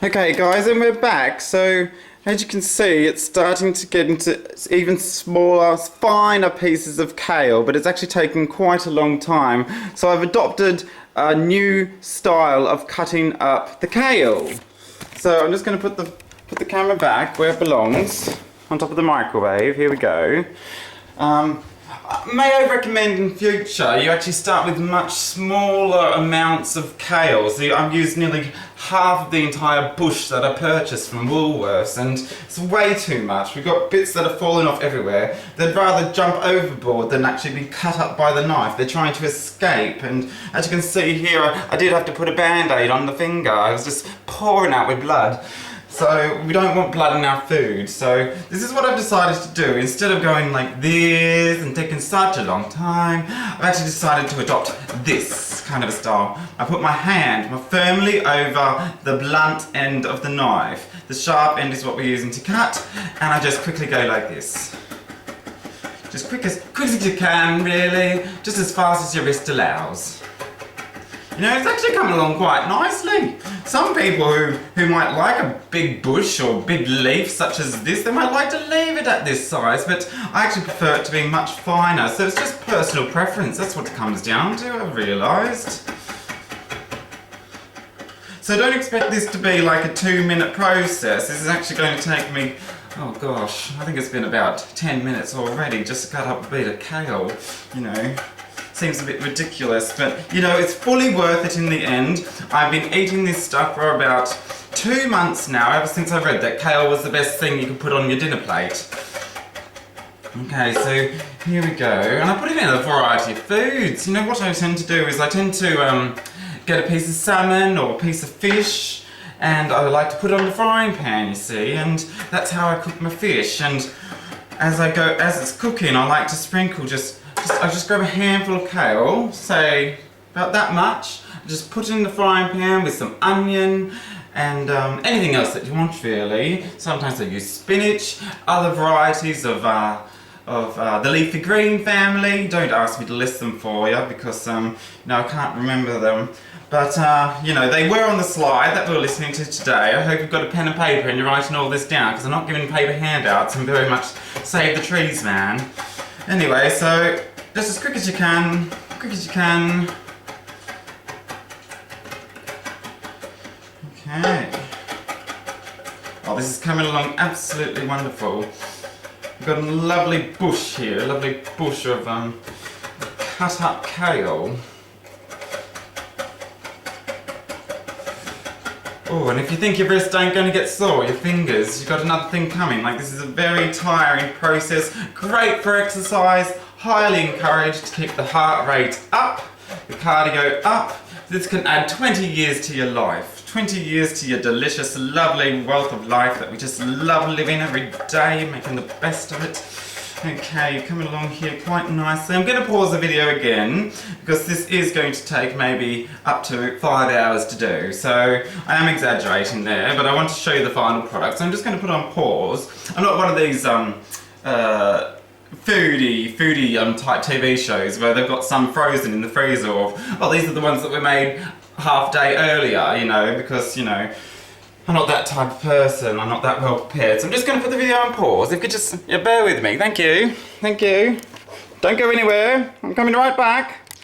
Okay guys, and we're back. So as you can see, it's starting to get into even smaller, finer pieces of kale, but it's actually taken quite a long time. So I've adopted a new style of cutting up the kale. So I'm just going to put the camera back where it belongs, on top of the microwave. Here we go. May I recommend in future you actually start with much smaller amounts of kale. So I've used nearly half of the entire bush that I purchased from Woolworths, and it's way too much. We've got bits that are falling off everywhere. They'd rather jump overboard than actually be cut up by the knife. They're trying to escape, and as you can see here, I did have to put a band-aid on the finger. I was just pouring out with blood. So we don't want blood in our food, so this is what I've decided to do. Instead of going like this and taking such a long time, I've actually decided to adopt this kind of a style. I put my hand firmly over the blunt end of the knife. The sharp end is what we're using to cut, and I just quickly go like this. Just quick as you can, really, just as fast as your wrist allows. You know, it's actually coming along quite nicely. Some people who might like a big bush or big leaf such as this, they might like to leave it at this size, but I actually prefer it to be much finer. So it's just personal preference. That's what it comes down to, I've realised. So don't expect this to be like a 2-minute process. This is actually going to take me, oh gosh, I think it's been about 10 minutes already just to cut up a bit of kale, you know. Seems a bit ridiculous, but you know, it's fully worth it in the end. I've been eating this stuff for about 2 months now, ever since I read that kale was the best thing you could put on your dinner plate. Okay, so here we go, and I put it in a variety of foods. You know, what I tend to do is I tend to get a piece of salmon or a piece of fish, and I like to put it on the frying pan, you see, and that's how I cook my fish. And as it's cooking, I like to sprinkle I just grab a handful of kale, say about that much, just put it in the frying pan with some onion and anything else that you want, really. Sometimes I use spinach, other varieties of the leafy green family. Don't ask me to list them for you because no, I can't remember them. But you know, they were on the slide that we're listening to today. I hope you've got a pen and paper and you're writing all this down, because I'm not giving paper handouts. I'm very much save the trees, man. Anyway, so just as quick as you can, Okay. Oh, this is coming along absolutely wonderful. We've got a lovely bush here, a lovely bush of cut up kale. Oh, and if you think your wrists ain't going to get sore, your fingers, you've got another thing coming. Like, this is a very tiring process, great for exercise, highly encouraged to keep the heart rate up, the cardio up. This can add 20 years to your life, 20 years to your delicious, lovely wealth of life that we just love living every day, making the best of it. Okay, coming along here quite nicely. I'm going to pause the video again because this is going to take maybe up to 5 hours to do. So I am exaggerating there, but I want to show you the final product. So I'm just going to put on pause. I'm not one of these foodie type TV shows where they've got some frozen in the freezer, or oh, these are the ones that were made half day earlier, you know, because, you know, I'm not that type of person, I'm not that well prepared. So I'm just going to put the video on pause. If you could just bear with me. Thank you. Thank you. Don't go anywhere. I'm coming right back.